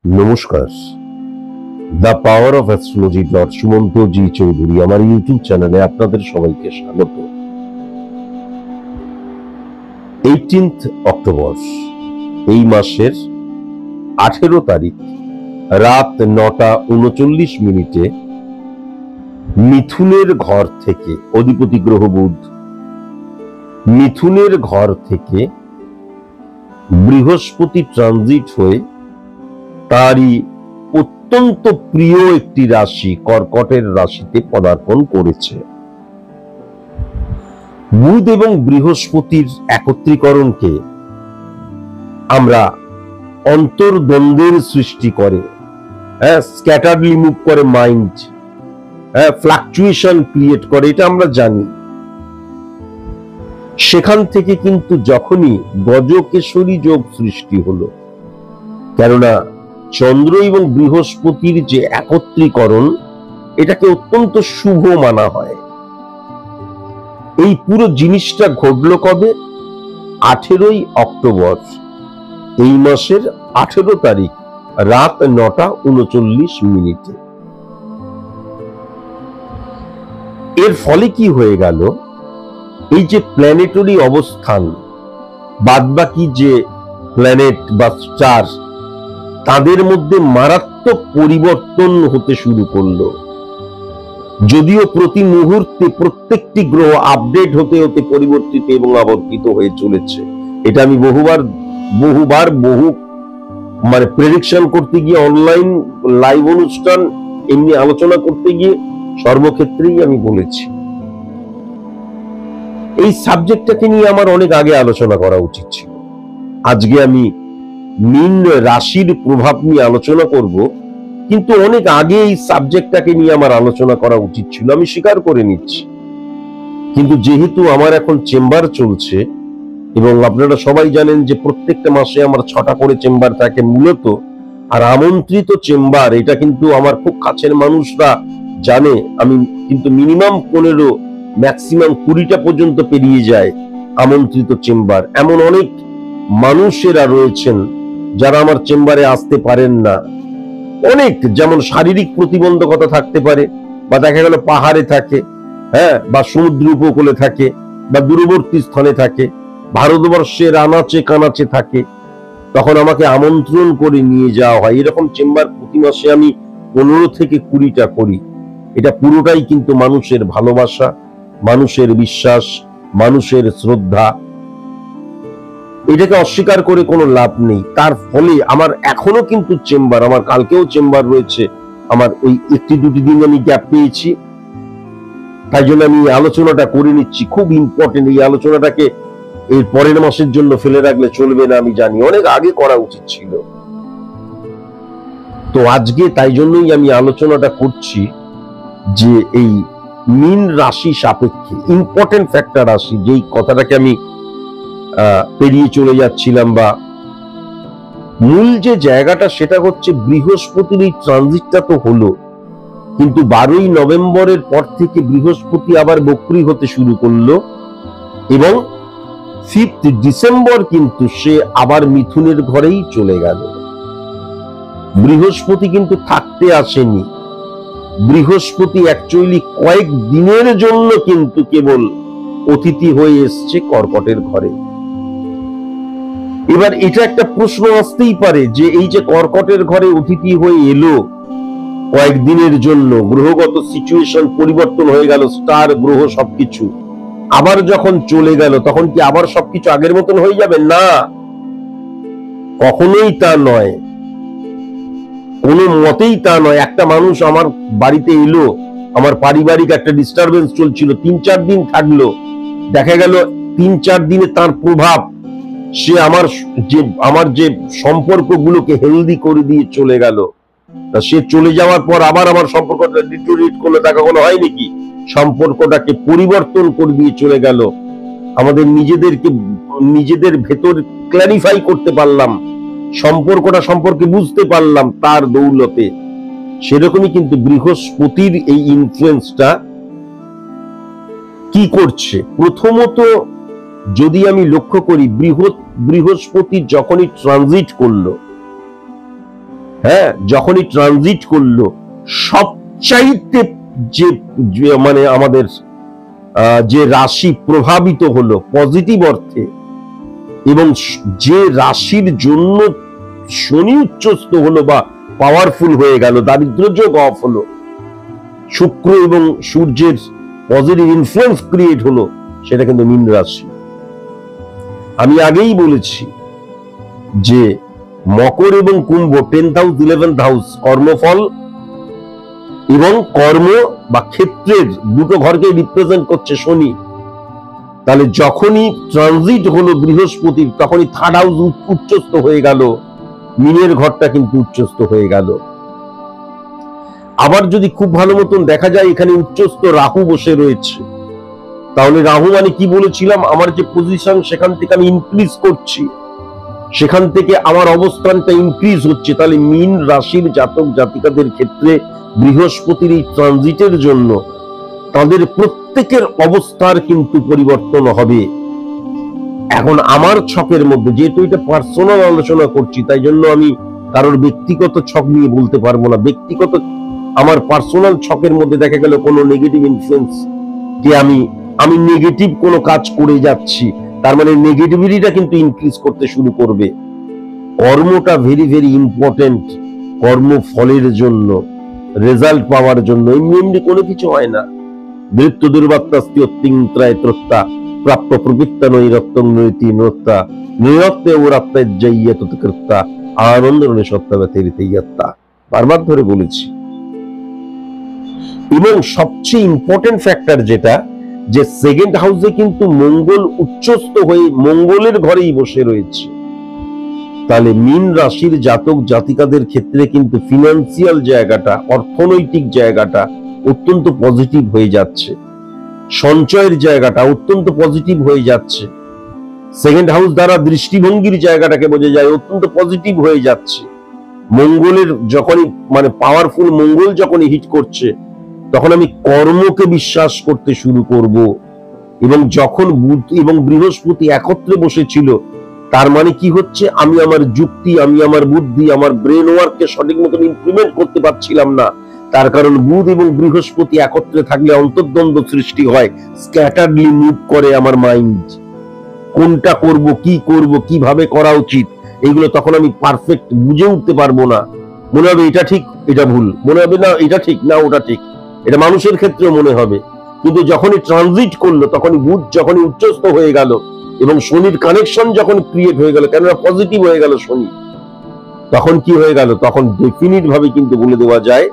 নমস্কার। The power of astrology Sumanta ji Chowdhury আমার ইউটিউব চ্যানেলে আপনাদের সবাইকে স্বাগত। 18 অক্টোবর এই মাসের 18 তারিখ রাত 9:39 মিথুনের ঘর থেকে অধিপতি গ্রহ বুধ মিথুনের ঘর থেকে বৃহস্পতি ট্রানজিট হয়ে তারই অত্যন্ত প্রিয় একটি রাশি কর্কটের রাশিতে পদার্পণ করেছে। বুধ এবং বৃহস্পতির একত্রীকরণকে আমরা অন্তর্দ্বন্দ্বের সৃষ্টি করে, স্ক্যাটারলি মুভ করে মাইন্ড, ফ্লাকচুয়েশন ক্রিয়েট করে, এটা আমরা জানি। সেখান থেকে কিন্তু যখনই গজকেশরী যোগ সৃষ্টি হলো, কেননা চন্দ্র এবং বৃহস্পতির যে একত্রীকরণ এটাকে অত্যন্ত শুভ মানা হয়। এই পুরো জিনিসটা ঘটলো কবে? 18 অক্টোবর এই মাসের 18 তারিখ রাত 9:39। এর ফলে কি হয়ে গেল? এই যে প্ল্যানেটরি অবস্থান, বাদবাকি যে প্ল্যানেট বা স্টার, তাদের মধ্যে মারাত্মক পরিবর্তন হতে শুরু করলো। যদিও প্রতি মুহূর্তে প্রত্যেকটি গ্রহ আপডেট হতে হতে পরিবর্তিত এবং আবর্তিত হয়ে চলেছে, এটা আমি বহুবার প্রেডিকশন করতে গিয়ে, অনলাইন লাইভ অনুষ্ঠান এমনি আলোচনা করতে গিয়ে সর্বক্ষেত্রেই আমি বলেছি। এই সাবজেক্টটাকে নিয়ে আমার অনেক আগে আলোচনা করা উচিত ছিল। আজকে আমি মীন রাশির প্রভাব নিয়ে আলোচনা করব, কিন্তু অনেক আগে এই সাবজেক্টটাকে নিয়ে আমার আলোচনা করা উচিত ছিল, আমি স্বীকার করে নিচ্ছি। কিন্তু যেহেতু আমার এখন চেম্বার চলছে এবং আপনারা সবাই জানেন যে প্রত্যেকটা মাসে আমার 6টা করে চেম্বার থাকে মূলত, আর আমন্ত্রিত চেম্বার, এটা কিন্তু আমার খুব কাছের মানুষরা জানে, আমি কিন্তু মিনিমাম 15 ম্যাক্সিমাম 20টা পর্যন্ত পেরিয়ে যায় আমন্ত্রিত চেম্বার। এমন অনেক মানুষেরা রয়েছেন যারা আমার চেম্বারে আসতে পারেন না। অনেক, যেমন শারীরিক প্রতিবন্ধকতা থাকতে পারে, বা দেখা গেল পাহাড়ে থাকে, বা সমুদ্র উপকূলে থাকে, বা দূরবর্তী স্থানে থাকে, ভারতবর্ষের আনাচে কানাচে থাকে, তখন আমাকে আমন্ত্রণ করে নিয়ে যাওয়া হয়। এরকম চেম্বার প্রতি মাসে আমি 15 থেকে 20টা করি। এটা পুরোটাই কিন্তু মানুষের ভালোবাসা, মানুষের বিশ্বাস, মানুষের শ্রদ্ধা, এটাকে অস্বীকার করে কোনো লাভ নেই। তার ফলে আমার এখনো কিন্তু চেম্বার, আমার কালকেও চেম্বার রয়েছে, আমার ওই 1-2 দিন আমি গ্যাপ পেয়েছি, তাই জন্য আমি আলোচনাটা করে নিচ্ছি। খুব ইম্পর্টেন্ট এই আলোচনাটাকে, এর পরের মাসের জন্য ফেলে রাখলে চলবে না, আমি জানি, অনেক আগে করা উচিত ছিল। তো আজকে তাই জন্যই আমি আলোচনাটা করছি যে এই মীন রাশি সাপেক্ষে ইম্পর্টেন্ট ফ্যাক্টর রাশি, যেই কথাটাকে আমি পেরিয়ে চলে যাচ্ছিলাম, বা মূল যে জায়গাটা সেটা হচ্ছে বৃহস্পতির এই ট্রানজিটটা তো হলো, কিন্তু 12ই নভেম্বরের পর থেকে বৃহস্পতি আবার বক্রী হতে শুরু করলো, এবং 5 ডিসেম্বর কিন্তু সে আবার মিথুনের ঘরেই চলে গেল। বৃহস্পতি কিন্তু থাকতে আসেনি, বৃহস্পতি অ্যাকচুয়ালি কয়েক দিনের জন্য কিন্তু কেবল অতিথি হয়ে এসছে কর্কটের ঘরে। এবার এটা একটা প্রশ্ন আসতেই পারে যে এই যে কর্কটের ঘরে অতিথি হয়ে এলো কয়েকদিনের জন্য, গ্রহগত সিচুয়েশন পরিবর্তন হয়ে গেল, স্টার গ্রহ সবকিছু, আবার যখন চলে গেল তখন কি আবার সবকিছু আগের মতন হয়ে যাবে? না, কখনোই তা নয়, কোনো মতেই তা নয়। একটা মানুষ আমার বাড়িতে এলো, আমার পারিবারিক একটা ডিস্টারবেন্স চলছিল, 3-4 দিন থাকলো, দেখা গেল 3-4 দিনে তার প্রভাব সে আমার যে সম্পর্কগুলোকে হেলদি করে দিয়ে চলে গেল। তা সে চলে যাওয়ার পর আবার আমার সম্পর্কটা ডিটোরিয়েট করলে তা কখনো হয় নাকি? সম্পর্কটাকে পরিবর্তন করে দিয়ে চলে গেল। আমাদের নিজেদের ভেতর ক্ল্যারিফাই করতে পারলাম, সম্পর্কটা সম্পর্কে বুঝতে পারলাম তার দৌলতে। সেরকমই কিন্তু বৃহস্পতির এই ইনফ্লুয়েন্সটা কি করছে? প্রথমত যদি আমি লক্ষ্য করি, বৃহস্পতি যখনই ট্রানজিট করলো, হ্যাঁ, যখনই ট্রানজিট করলো, সবচাইতে যে মানে আমাদের যে রাশি প্রভাবিত হলো পজিটিভ অর্থে, এবং যে রাশির জন্য শনি উচ্চস্থ হলো বা পাওয়ারফুল হয়ে গেল, দারিদ্র যোগ অফ হলো, শুক্র এবং সূর্যের পজিটিভ ইনফ্লুয়েন্স ক্রিয়েট হলো, সেটা কিন্তু মীন রাশি। আমি আগেই বলেছি যে মকর এবং কুম্ভ 10th হাউস 11th হাউস কর্মফল এবং কর্ম বা ক্ষেত্রের দুটো ঘরকে রিপ্রেজেন্ট করছে শনি। তাহলে যখনই ট্রানজিট হলো বৃহস্পতির, তখনই 3rd হাউস উচ্চস্থ হয়ে গেল, মীনের ঘরটা কিন্তু উচ্চস্থ হয়ে গেল। আবার যদি খুব ভালো মতন দেখা যায় এখানে উচ্চস্থ রাহু বসে রয়েছে, তাহলে রাহু মানে কি বলেছিলাম, আমার যে পজিশন সেখান থেকে আমি ইনক্রিজ করছি, সেখান থেকে আমার অবস্থানটা ইনক্রিজ হচ্ছে। তাহলে মীন রাশির জাতক জাতিকাদের ক্ষেত্রে বৃহস্পতির এই ট্রানজিটের জন্য তাদের প্রত্যেকের অবস্থার কিন্তু পরিবর্তন হবে। এখন আমার ছকের মধ্যে, যেহেতু এটা পার্সোনাল আলোচনা করছি, তাই জন্য আমি কারোর ব্যক্তিগত ছক নিয়ে বলতে পারবো না। ব্যক্তিগত আমার পার্সোনাল ছকের মধ্যে দেখা গেল কোনো নেগেটিভ ইনফ্লুয়েন্স, যে আমি নেগেটিভ কোনো কাজ করে যাচ্ছি, তার মানে নেগেটিভিটিটা কিন্তু ইনক্রিজ করতে শুরু করবে। কর্মটা ভেরি ভেরি ইম্পর্টেন্ট, কর্মফলের জন্য, রেজাল্ট পাওয়ার জন্য। এমনি কোনো কিছু হয় না। বৃত্ত দুর্বাত্তাস্তি অত্যিন্ত্রায় ত্রত্তা প্রাপ্য প্রবৃত্তা নৈরত্তং নৈতি নত্তা নৈরত্তে ওরাত্তা জয়্যা তৎকৃত্তা আনন্দ সত্তা ব্যতিরিত্যা, বারবার ধরে বলেছি। এবং সবচেয়ে ইম্পর্টেন্ট ফ্যাক্টর যেটা, যে 2nd হাউসে কিন্তু মঙ্গল উচ্চস্থ হয়ে মঙ্গলের ঘরেই বসে রয়েছে। তাহলে মীন রাশির জাতক জাতিকাদের ক্ষেত্রে কিন্তু ফিনান্সিয়াল জায়গাটা, অর্থনৈতিক জায়গাটা অত্যন্ত পজিটিভ হয়ে যাচ্ছে, সঞ্চয়ের জায়গাটা অত্যন্ত পজিটিভ হয়ে যাচ্ছে। 2nd হাউস দ্বারা দৃষ্টিভঙ্গির জায়গাটাকে বোঝা যায় অত্যন্ত পজিটিভ হয়ে যাচ্ছে। মঙ্গলের যখনই মানে পাওয়ারফুল মঙ্গল যখনই হিট করছে, তখন আমি কর্মকে বিশ্বাস করতে শুরু করব। এবং যখন বুধ এবং বৃহস্পতি একত্রে বসেছিল, তার মানে কি হচ্ছে, আমি আমার যুক্তি, আমি আমার বুদ্ধি, আমার ব্রেন ওয়ার্ককে সঠিক মতন ইমপ্লিমেন্ট করতে পারছিলাম না। তার কারণ বুধ এবং বৃহস্পতি একত্রে থাকলে অন্তর্দ্বন্দ্ব সৃষ্টি হয়, স্ক্যাটারলি মুভ করে আমার মাইন্ড। কোনটা করব, কি করব, কিভাবে করা উচিত, এইগুলো তখন আমি পারফেক্ট বুঝে উঠতে পারবো না। মনে হবে এটা ঠিক, এটা ভুল, মনে হবে না এটা ঠিক, না ওটা ঠিক। এটা মানুষের ক্ষেত্রেও মনে হবে। কিন্তু যখনই ট্রানজিট করলো, তখনই বুধ যখনই উচ্চস্থ হয়ে গেল এবং শনির কানেকশন যখন ক্রিয়েট হয়ে গেল, কেননা পজিটিভ হয়ে গেল শনি, তখন কি হয়ে গেল, তখন ডেফিনিট ভাবে কিন্তু বলে দেওয়া যায়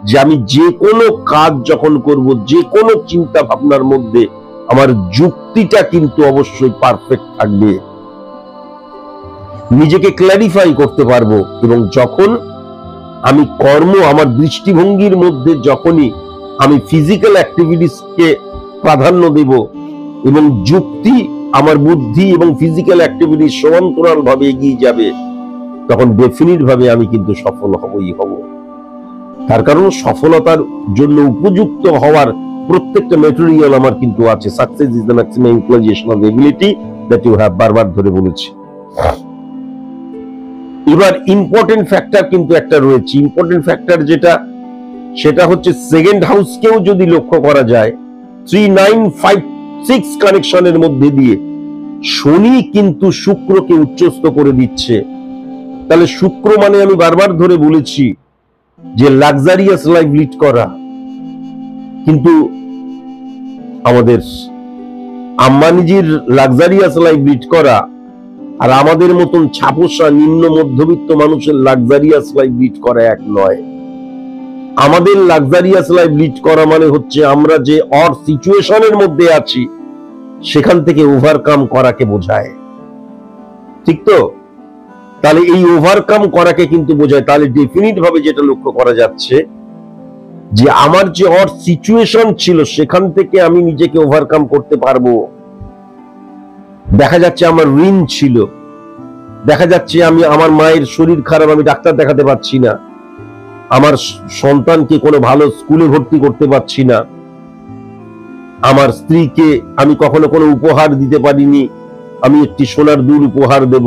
যে আমি যে কোনো কাজ যখন করব, যে কোনো চিন্তা ভাবনার মধ্যে আমার যুক্তিটা কিন্তু অবশ্যই পারফেক্ট থাকবে, নিজেকে ক্ল্যারিফাই করতে পারবো। এবং যখন আমি কর্ম, আমার দৃষ্টিভঙ্গির মধ্যে যখনই আমি ফিজিক্যাল অ্যাক্টিভিটিসকে প্রাধান্য দেব এবং যুক্তি, আমার বুদ্ধি এবং ফিজিক্যাল অ্যাক্টিভিটি সমান্তরাল ভাবে এগিয়ে যাবে, তখন ডেফিনিট ভাবে আমি কিন্তু সফল হবই হব। তার কারণ সফলতার জন্য উপযুক্ত হওয়ার প্রত্যেকটা ম্যাটেরিয়াল আমার কিন্তু আছে। Success is the maximum utilisation of ability that you have, বারবার ধরে বলেছি। এবার ইম্পর্টেন্ট ফ্যাক্টর কিন্তু একটা রয়েছে, ইম্পর্টেন্ট ফ্যাক্টর যেটা, সেটা হচ্ছে 2nd হাউসকেও যদি লক্ষ্য করা যায়, 3956 কানেকশনের মধ্যে দিয়ে শনি কিন্তু শুক্রকে উচ্চস্থ করে দিচ্ছে। তাহলে শুক্র মানে আমি বারবার ধরে বলেছি যে লাক্সারিয়াস লাইফ লিড করা, কিন্তু আমাদের আম্বানিজির লাক্সারিয়াস লাইফ লিড করা আর আমাদের মতন ছাপোষা নিম্ন মধ্যবিত্ত মানুষের লাক্সারিয়াস লাইফ লিড করা এক নয়। আমাদের লাক্সারিয়াস লাইফ লিড করা মানে হচ্ছে আমরা যে অড সিচুয়েশনের মধ্যে আছি সেখান থেকে ওভারকাম করাকে বোঝায়, ঠিক তো? তাহলে এই ওভারকাম করাকে কিন্তু বোঝায়। তাহলে ডেফিনিট ভাবে যেটা লক্ষ্য করা যাচ্ছে যে আমার যে অড সিচুয়েশন ছিল সেখান থেকে আমি নিজেকে ওভারকাম করতে পারবো। দেখা যাচ্ছে আমার ঋণ ছিল, দেখা যাচ্ছে আমি আমার মায়ের শরীর খারাপ, আমি ডাক্তার দেখাতে পারছি না, আমার সন্তানকে কোনো ভালো স্কুলে ভর্তি করতে পারছি না, আমার স্ত্রীকে আমি কখনো কোনো উপহার দিতে পারিনি, আমি একটি সোনার দুল উপহার দেব।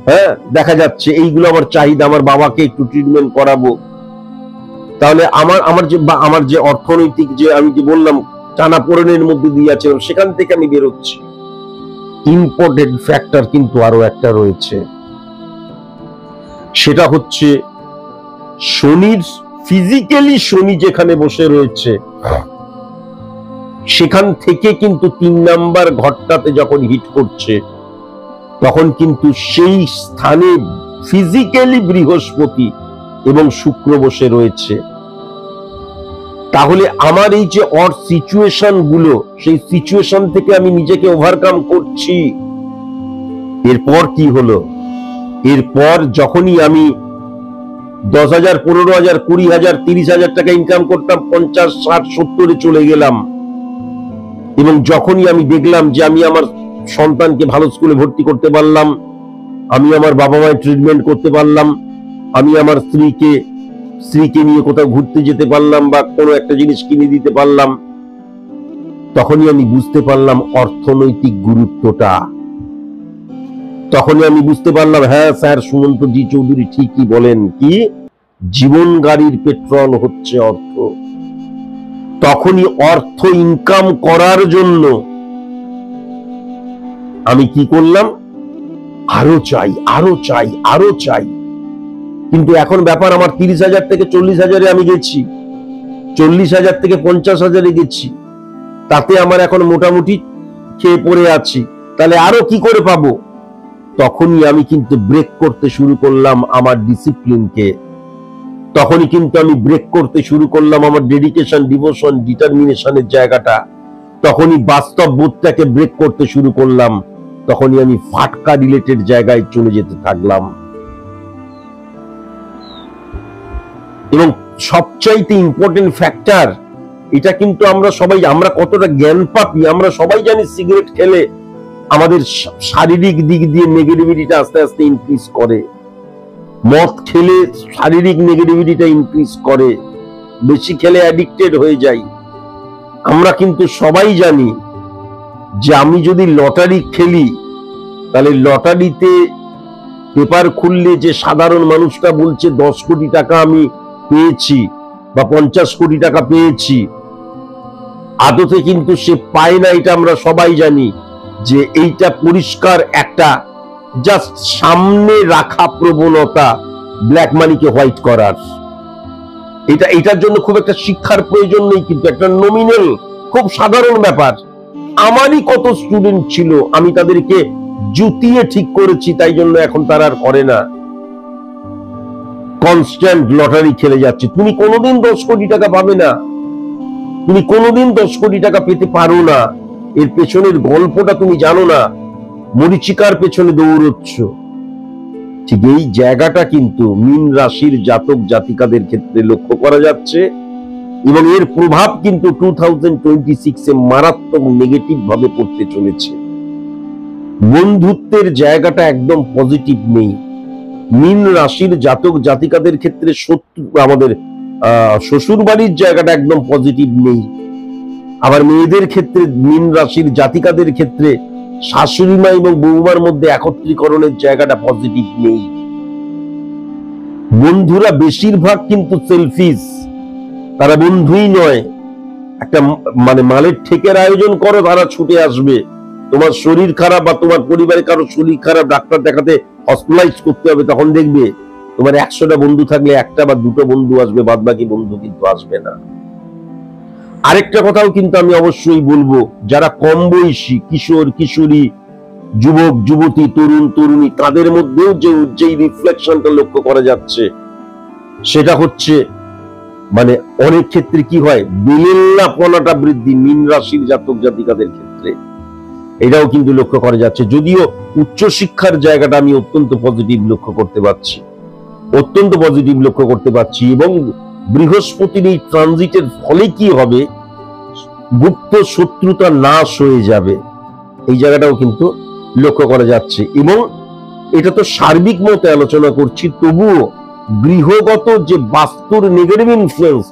হ্যাঁ, দেখা যাচ্ছে এইগুলো আমার চাহিদা, আমার বাবাকে একটু ট্রিটমেন্ট করাবো, তাহলে আমার যে অর্থনৈতিক যে আমি যে বললাম টানাপোড়েনের মধ্যে দিয়ে আছিলাম, সেখান থেকে আমি বেরোচ্ছি। ইম্পর্টেন্ট ফ্যাক্টর কিন্তু আরো একটা রয়েছে, সেটা হচ্ছে শনির ফিজিক্যালি শনি যেখানে বসে রয়েছে সেখান থেকে কিন্তু 3 নাম্বার ঘরটাতে যখন হিট করছে তখন কিন্তু সেই স্থানে ফিজিক্যালি বৃহস্পতি এবং শুক্র বসে রয়েছে। তাহলে আমার এই যে সিচুয়েশন গুলো, সেই সিচুয়েশন থেকে আমি নিজেকে ওভারকাম করছি। এরপর কি হলো? এরপর যখনই আমি 10,000, 15,000, 20,000, 30,000 টাকা ইনকাম করতাম, 50, 60, 70-এ চলে গেলাম। এবং যখনই আমি দেখলাম যে আমি আমার সন্তানকে ভালো স্কুলে ভর্তি করতে পারলাম, আমি আমার বাবা মায়ের ট্রিটমেন্ট করতে পারলাম, আমি আমার স্ত্রীকে নিয়ে কোথাও ঘুরতে যেতে পারলাম বা কোনো একটা জিনিস কিনে দিতে পারলাম, তখনই আমি বুঝতে পারলাম অর্থনৈতিক গুরুত্বটা। তখনই আমি বুঝতে পারলাম, হ্যাঁ স্যার সুমন্ত জি চৌধুরী ঠিকই বলেন, কি জীবন গাড়ির পেট্রোল হচ্ছে অর্থ। তখনই অর্থ ইনকাম করার জন্য আমি কি করলাম? আরো চাই, আরো চাই, আরো চাই। কিন্তু এখন ব্যাপার, আমার 30,000 থেকে 40,000-এ আমি গেছি, 40,000 থেকে 50,000-এ গেছি, তাতে আমার এখন মোটামুটি খেয়ে পড়ে আছি, তাহলে আরো কি করে পাবো? তখনই আমি কিন্তু ব্রেক করতে শুরু করলাম আমার ডিসিপ্লিনকে, তখনই কিন্তু আমি ব্রেক করতে শুরু করলাম আমার ডেডিকেশন, ডিভোশন, ডিটারমিনেশনের জায়গাটা, তখনই বাস্তব বোধটাকে ব্রেক করতে শুরু করলাম, তখনই আমি ফাটকা রিলেটেড জায়গায় চলে যেতে থাকলাম। এবং সবচাইতে ইম্পর্টেন্ট ফ্যাক্টর, এটা কিন্তু আমরা কতটা জ্ঞান পাপি আমরা সবাই জানি, সিগারেট খেলে আমাদের শারীরিক দিক দিয়ে নেগেটিভিটিটা আস্তে আস্তে ইনক্রিজ করে, মদ খেলে শারীরিক নেগেটিভিটিটা ইনক্রিজ করে, বেশি খেলে অ্যাডিক্টেড হয়ে যাই। আমরা কিন্তু সবাই জানি যে আমি যদি লটারি খেলি, তাহলে লটারিতে পেপার খুললে যে সাধারণ মানুষটা বলছে 10 কোটি টাকা আমি পেয়েছি বা 50 কোটি টাকা পেয়েছি, আদতে কিন্তু সে পায় না, এটা আমরা সবাই জানি। যে এইটা পরিষ্কার একটা জাস্ট সামনে রাখা প্রবণতা ব্ল্যাক মানিকে হোয়াইট করার। এটার জন্য খুব একটা শিক্ষার প্রয়োজন নেই, কিন্তু একটা নমিনাল খুব সাধারণ ব্যাপার। আমারই কত স্টুডেন্ট ছিল, আমি তাদেরকে জুতিয়ে ঠিক করেছি, তাই জন্য এখন তারা আর করে না, কনস্ট্যান্ট লটারি খেলে যাচ্ছে। তুমি কোনোদিন 10 কোটি টাকা পাবে না, তুমি কোনোদিন 10 কোটি টাকা পেতে পারো না। এর পেছনের গল্পটা তুমি জানো না, মরীচিকার পেছনে দৌড়চ্ছ। ঠিক এই জায়গাটা কিন্তু মীন রাশির জাতক জাতিকাদের ক্ষেত্রে লক্ষ্য করা যাচ্ছে, এবং এর প্রভাব কিন্তু 2026-এ মারাত্মক নেগেটিভ ভাবে পড়তে চলেছে। বন্ধুত্বের জায়গাটা একদম পজিটিভ নেই। মীন রাশির জাতক জাতিকাদের ক্ষেত্রে আমাদের শ্বশুর বাড়ির জায়গাটা একদম পজিটিভ নেই। আবার মেয়েদের ক্ষেত্রে, মীন রাশির জাতিকাদের ক্ষেত্রে শাশুড়ি মা এবং বৌমার মধ্যে একত্রীকরণের জায়গাটা পজিটিভ নেই। বন্ধুরা বেশিরভাগ কিন্তু সেলফিশ, তারা বন্ধুই নয়। একটা মালের ঠেকের আয়োজন করো, তারা ছুটে আসবে। তোমার শরীর খারাপ বা তোমার পরিবারে কারো শরীর খারাপ, ডাক্তার দেখাতে হসপিটালাইজ করতে হবে, তখন দেখবে তোমার 100টা বন্ধু থাকলে 1টা বা 2টো বন্ধু আসবে, বাদ বাকি বন্ধু কিন্তু আসবে না। আরেকটা কথাও কিন্তু আমি অবশ্যই বলবো, যারা কম বয়সী কিশোর কিশোরী, যুবক যুবতী, তরুণ তরুণী, তাদের মধ্যেও যে রিফ্লেকশনটা লক্ষ্য করা যাচ্ছে, সেটা হচ্ছে অনেক ক্ষেত্রে কি হয়, বেলেল্লাপনাটা বৃদ্ধি মীন রাশির জাতক জাতিকাদের ক্ষেত্রে, এটাও কিন্তু লক্ষ্য করা যাচ্ছে। যদিও উচ্চশিক্ষার জায়গাটা আমি অত্যন্ত পজিটিভ লক্ষ্য করতে পারছি, এবং বৃহস্পতির এই ট্রানজিটের ফলে কি হবে, গুপ্ত শত্রুতা নাশ হয়ে যাবে, এই জায়গাটাও কিন্তু লক্ষ্য করা যাচ্ছে। এবং এটা তো সার্বিক মতে আলোচনা করছি, তবুও গৃহগত যে বাস্তুর নেগেটিভ ইনফ্লুয়েন্স,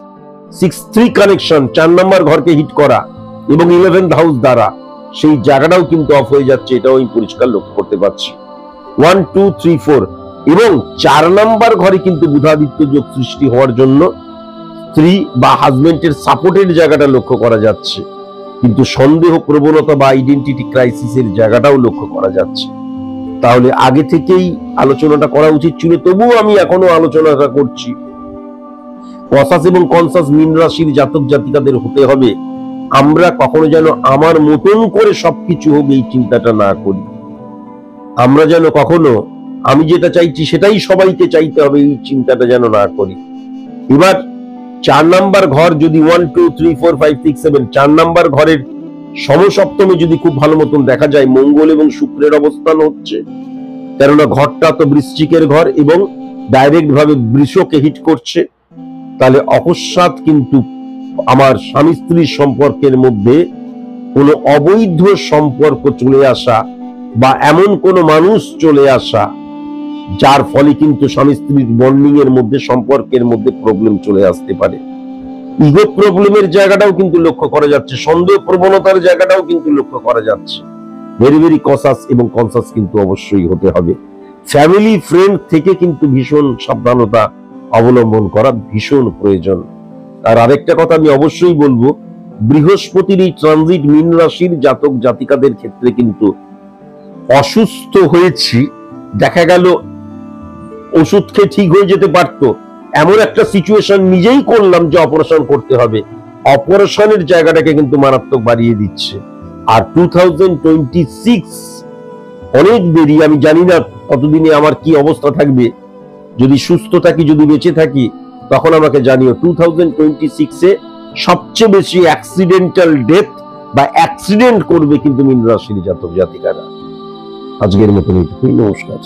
6-3 কানেকশন, 4 নম্বর ঘরকে হিট করা এবং 11th হাউস দ্বারা, সেই জায়গাটাও কিন্তু অফ হয়ে যাচ্ছে, এটাও আমি পরিষ্কার লক্ষ্য করতে পারছি। 1 2 3 4 এবং 4 নাম্বার ঘরে কিন্তু বুধাদিত্য যোগ সৃষ্টি হওয়ার জন্য স্ত্রী বা হাজবেন্ডের সাপোর্টের জায়গাটা লক্ষ্য করা যাচ্ছে, কিন্তু সন্দেহ প্রবণতা বা আইডেন্টিটি ক্রাইসিসের জায়গাটাও লক্ষ্য করা যাচ্ছে। তাহলে আগে থেকেই আলোচনাটা করা উচিত ছিল, তবুও আমি এখনো আলোচনাটা করছি। কসাস এবং কনসাস মীন রাশির জাতক জাতিকাদের হতে হবে আমরা কখনো যেন আমার মতন করে সবকিছু হোক এই চিন্তাটা না করি। আমরা যেন কখনো আমি যেটা চাইছি সেটাই সবাইকে চাইতে হবে এই চিন্তাটা যেন না করি। এবার 4 নাম্বার ঘর যদি 1 2 3 4 5 6 7 4 নাম্বার ঘরের সমসপ্তমে যদি খুব ভালো মতন দেখা যায় মঙ্গল এবং শুক্রের অবস্থান হচ্ছে, কেননা ঘরটা তো বৃশ্চিকের ঘর এবং ডাইরেক্ট ভাবে বৃষকে হিট করছে, তাহলে অকস্মাৎ কিন্তু আমার স্বামী স্ত্রীর সম্পর্কের মধ্যে কোনো অবৈধ সম্পর্ক চলে আসা বা এমন কোনো মানুষ চলে আসা যার ফলে কিন্তু স্বামী স্ত্রীর বন্ডিং এর মধ্যে সম্পর্কের মধ্যে প্রবলেম চলে আসতে পারে। ইগো প্রবলেমের জায়গাটাও কিন্তু লক্ষ্য করা যাচ্ছে, সন্দেহ প্রবণতার জায়গাটাও কিন্তু লক্ষ্য করা যাচ্ছে। ভেরি ভেরি কসাস এবং কনসাস কিন্তু অবশ্যই হতে হবে। ফ্যামিলি ফ্রেন্ড থেকে কিন্তু ভীষণ সাবধানতা অবলম্বন করা ভীষণ প্রয়োজন। আর আরেকটা কথা আমি অবশ্যই বলবো, বৃহস্পতির এই ট্রানজিট মীন রাশির জাতক জাতিকাদের ক্ষেত্রে কিন্তু অসুস্থ হয়েছি, দেখা গেল ওষুধ খেয়ে ঠিক হয়ে যেতে পারতো, এমন একটা সিচুয়েশন নিজেই করলাম যে অপারেশন করতে হবে, অপারেশনের জায়গাটাকে কিন্তু মারাত্মক বাড়িয়ে দিচ্ছে। আর 2026 অনেক দেরি, আমি জানি না কতদিনে আমার কি অবস্থা থাকবে, যদি সুস্থ থাকি যদি বেঁচে থাকি তখন আমাকে জানিও। 2026 এ সবচেয়ে বেশি অ্যাক্সিডেন্টাল ডেথ বা অ্যাক্সিডেন্ট করবে কিন্তু মীন রাশির জাতক জাতিকারা। আজকের মতন এইটুকুই, নমস্কার।